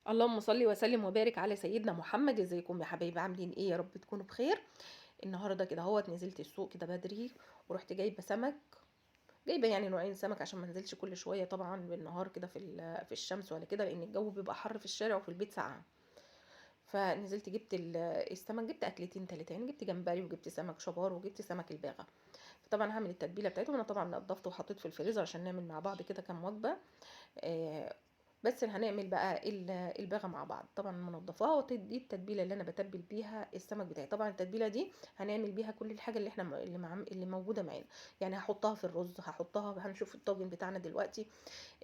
اللهم صل وسلم وبارك على سيدنا محمد. ازيكم يا حبايبي؟ عاملين ايه؟ يا رب تكونوا بخير. النهارده كده اهوت نزلت السوق كده بدري، ورحت جايبه سمك. جايبه يعني نوعين سمك عشان ما انزلش كل شويه طبعا بالنهار كده في الشمس ولا كده، لان الجو بيبقى حر في الشارع وفي البيت ساقعه. فنزلت جبت السمك، جبت اكلتين تلاتة، جبت جمبري وجبت سمك شبار وجبت سمك الباغه. فطبعا هعمل التتبيله بتاعتهم. انا طبعا نضفته وحطيته في الفريزر عشان نعمل مع بعض كده كام وجبه. آه، بس هنعمل بقى الباغة مع بعض. طبعا منضفاها، ودي التتبيله اللي انا بتبل بيها السمك بتاعي. طبعا التتبيله دي هنعمل بيها كل الحاجه اللي احنا اللي موجوده معانا. يعني هحطها في الرز، هحطها، هنشوف الطاجن بتاعنا دلوقتي.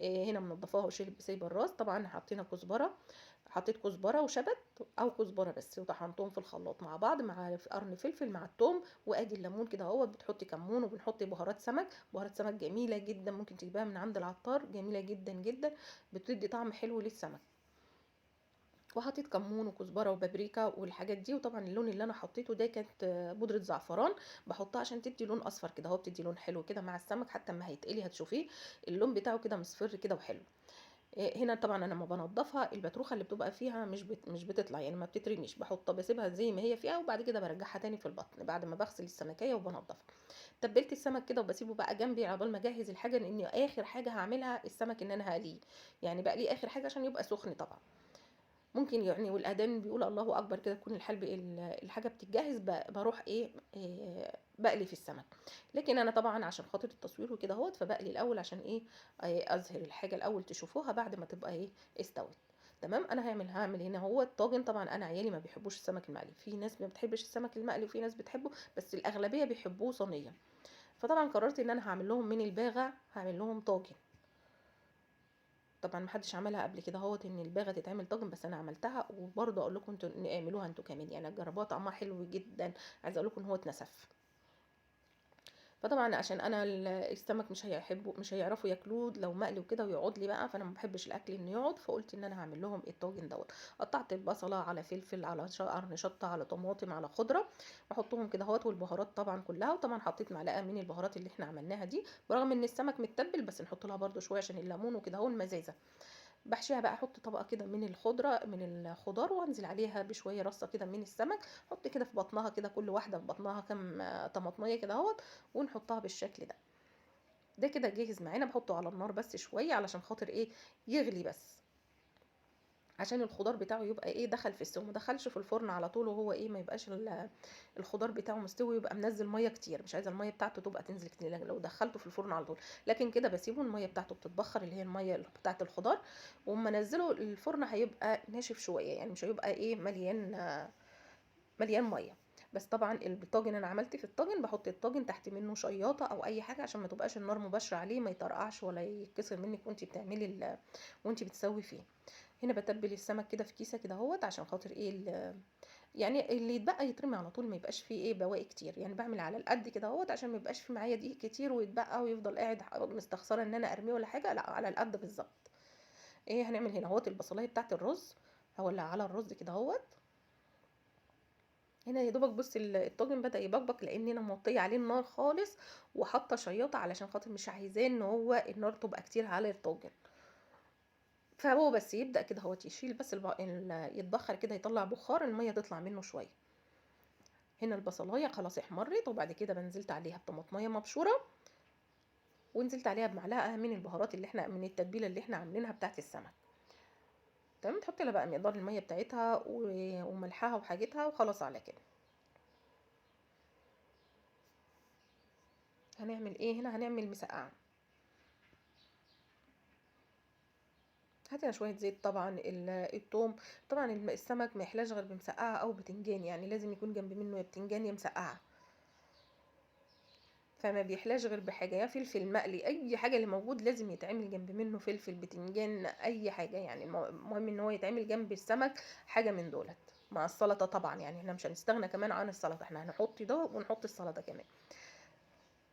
هنا منضفاها وشيل بسيب الراس. طبعا حطينا كزبره، حطيت كزبره وشبت او كزبره بس، وطحنتهم في الخلاط مع بعض مع قرن فلفل مع الثوم. وادي الليمون كده اهوت. بتحطي كمون وبنحط بهارات سمك. بهارات سمك جميله جدا، ممكن تجيبها من عند العطار، جميله جدا جدا، بتدي طعم حلو للسمك. وحطيت كمون وكزبره وبابريكا والحاجات دي. وطبعا اللون اللي انا حطيته ده كانت بودره زعفران، بحطها عشان تدي لون اصفر كده اهو، بتدي لون حلو كده مع السمك. حتى اما هيتقلي هتشوفيه اللون بتاعه كده مصفر كده وحلو. هنا طبعا انا لما بنضفها البتروخه اللي بتبقى فيها مش بتطلع، يعني ما بتترميش، بحطها بسيبها زي ما هي فيها، وبعد كده برجعها تاني في البطن بعد ما بغسل السمكيه وبنضفها. تبلت السمك كده وبسيبه بقى جنبي عقبال ما اجهز الحاجه، لان اخر حاجه هعملها السمك ان انا هقليه. يعني بقليه اخر حاجه عشان يبقى سخن طبعا. ممكن يعني والاذان بيقول الله اكبر كده تكون الحاجه بتتجهز، بروح بقلي في السمك. لكن انا طبعا عشان خاطر التصوير وكده اهوت، فبقلي الاول عشان اظهر الحاجه الاول تشوفوها بعد ما تبقى استوت. تمام. انا هعمل هنا هو الطاجن. طبعا انا عيالي ما بيحبوش السمك المقلي، في ناس ما بتحبش السمك المقلي وفي ناس بتحبه، بس الاغلبيه بيحبوه صينيه. فطبعا قررت ان انا هعمل لهم من الباغه، هعمل لهم طاجن. طبعا محدش عملها قبل كده اهوت، ان الباغه تتعمل طاجن، بس انا عملتها وبرضه اقول لكم انتوا اعملوها انتوا كمان، يعني جربوها طعمها حلو جدا. عايزه اقول لكم ان هو اتنسف. فطبعا عشان انا السمك مش هيعرفوا ياكلوه لو مقلي وكده ويقعد لي بقى، فانا ما بحبش الاكل انه يقعد، فقلت ان انا هعمل لهم الطاجن دوت. قطعت البصله على فلفل على قرن شطه على طماطم على خضره، واحطهم كده اهوت، والبهارات طبعا كلها. وطبعا حطيت معلقه من البهارات اللي احنا عملناها دي، برغم ان السمك متبل، بس نحط لها برده شويه عشان الليمون وكده اهو المزازه. بحشيها بقى، احط طبقه كده من الخضار، وانزل عليها بشويه رصه كده من السمك. احط كده في بطنها كده، كل واحده في بطنها كام طماطميه كده اهوت، ونحطها بالشكل ده. ده كده جاهز معانا. بحطه على النار بس شويه علشان خاطر يغلي بس، عشان الخضار بتاعه يبقى دخل في السوا، ما دخلش في الفرن على طول، وهو ما يبقاش الخضار بتاعه مستوي، يبقى منزل ميه كتير. مش عايزه الميه بتاعته تبقى تنزل كتير لو دخلته في الفرن على طول. لكن كده بسيبه الميه بتاعته بتتبخر، اللي هي الميه بتاعه الخضار. واما انزله الفرن هيبقى ناشف شويه، يعني مش هيبقى مليان ميه. بس طبعا الطاجن انا عملت في الطاجن بحط الطاجن تحت منه شياطه او اي حاجه، عشان ما تبقاش النار مباشره عليه، ما يطرقعش ولا يتكسر منك وانت بتعملي وانت بتسوي فيه. هنا بتبل السمك كده في كيسه كده اهوت، عشان خاطر يعني اللي يتبقى يترمي على طول، ما يبقاش فيه بواقي كتير. يعني بعمل على القد كده اهوت عشان ما يبقاش في معايا دقيق كتير ويتبقى ويفضل قاعد مستخسره ان انا ارميه ولا حاجه، لا على القد بالظبط. هنعمل هنا اهوت البصلايه بتاعت الرز، هولع على الرز كده اهوت. هنا يا دوبك بص الطاجن بدأ يبقبق، لان انا موطيه عليه النار خالص، وحاطه شياطه علشان خاطر مش عايزاه ان هو النار تبقى كتير على الطاجن. فهو بس يبدأ كده هو يشيل بس يتبخر كده، يطلع بخار المية تطلع منه شوية. هنا البصلاية خلاص احمرت، وبعد كده بنزلت عليها بطماطمية مبشورة، ونزلت عليها بمعلقة من البهارات من التتبيلة اللي احنا عاملينها بتاعت السمك. تمام. تحط لها بقى مقدار المية بتاعتها وملحها وحاجتها، وخلاص على كده. هنعمل هنا هنعمل مسقعة. هاتي شوية زيت. طبعا التوم. طبعا السمك ما يحلاش غير بمسقعة او بتنجان، يعني لازم يكون جنب منه يا بتنجان يا مسقعة. فما بيحلاش غير بحاجه، يا فلفل مقلي، اي حاجه اللي موجود لازم يتعمل جنب منه، فلفل بتنجان اي حاجه، يعني المهم ان هو يتعمل جنب السمك حاجه من دولت. مع السلطه طبعا، يعني احنا مش هنستغنى كمان عن السلطه، احنا هنحط ده ونحط السلطه كمان.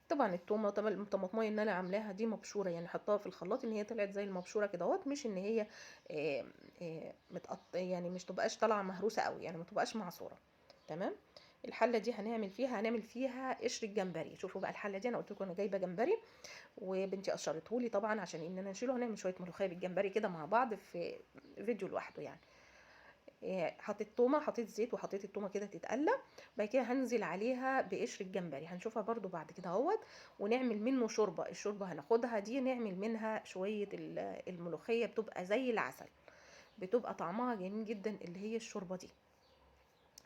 طبعا التومه، طبعا الطماطمايه اللي انا عاملاها دي مبشوره، يعني حطها في الخلاط ان هي طلعت زي المبشوره كده اهوت، مش ان هي يعني مش تبقاش طالعه مهروسه قوي، يعني ما تبقاش معصوره. تمام. الحله دي هنعمل فيها قشر الجمبري. شوفوا بقى الحله دي، انا قلت لكم انا جايبه جمبري، وبنتي قشرته لي طبعا عشان اننا نشيله. هنعمل شويه ملوخيه بالجمبري كده مع بعض في فيديو لوحده يعني. حطيت تومه، حطيت زيت، وحطيت التومه كده تتقلى. بعد كده هنزل عليها بقشر الجمبري، هنشوفها برضو بعد كده اهوت. ونعمل منه شوربه. الشوربه هناخدها دي نعمل منها شويه الملوخيه، بتبقى زي العسل، بتبقى طعمها جميل جدا اللي هي الشوربه دي.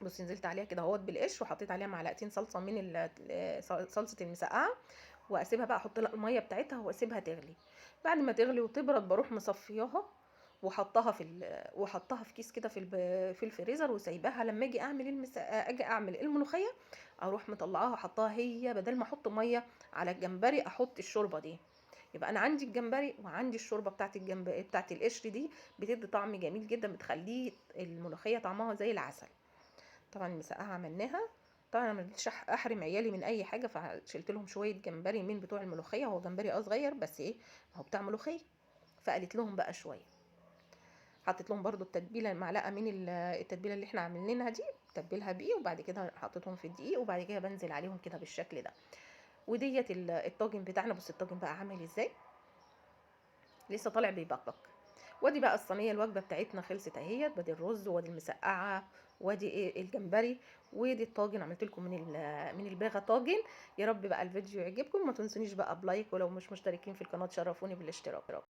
بصي نزلت عليها كده اهوت بالقشر، وحطيت عليها معلقتين صلصه من صلصه المسقعه. واسيبها بقى، احط لها الميه بتاعتها واسيبها تغلي. بعد ما تغلي وتبرد بروح مصفياها، وحطها في كيس كده في الفريزر، وسايباها لما اجي اعمل الملوخيه. اروح مطلعاها حطاها هي، بدل ما احط ميه على الجمبري احط الشوربه دي. يبقى انا عندي الجمبري وعندي الشوربه بتاعت الجمبري بتاعت القشر دي، بتدي طعم جميل جدا، بتخليه الملوخيه طعمها زي العسل. طبعا المسقعه عملناها. طبعا انا ما رضيتش احرم عيالي من اي حاجه، فشلت لهم شويه جمبري من بتوع الملوخيه. هو جمبري صغير بس ايه، هو بتاع ملوخيه. فقالت لهم بقى شويه. حطيت لهم برضو التتبيله، معلقه من التتبيله اللي احنا عاملينها دي، تتبلها بيه. وبعد كده حطيتهم في الدقيق، وبعد كده بنزل عليهم كده بالشكل ده. وديت الطاجن بتاعنا. بص الطاجن بقى عامل ازاي، لسه طالع بيبقبق. وادي بقى الصينيه، الوجبه بتاعتنا خلصت اهيت. بدي الرز، وادي المسقعه، وادي ايه الجمبري، ودي الطاجن. عملت لكم من الباغه طاجن. يا رب بقى الفيديو يعجبكم. ما تنسونيش بقى بلايك، ولو مش مشتركين في القناه تشرفوني بالاشتراك.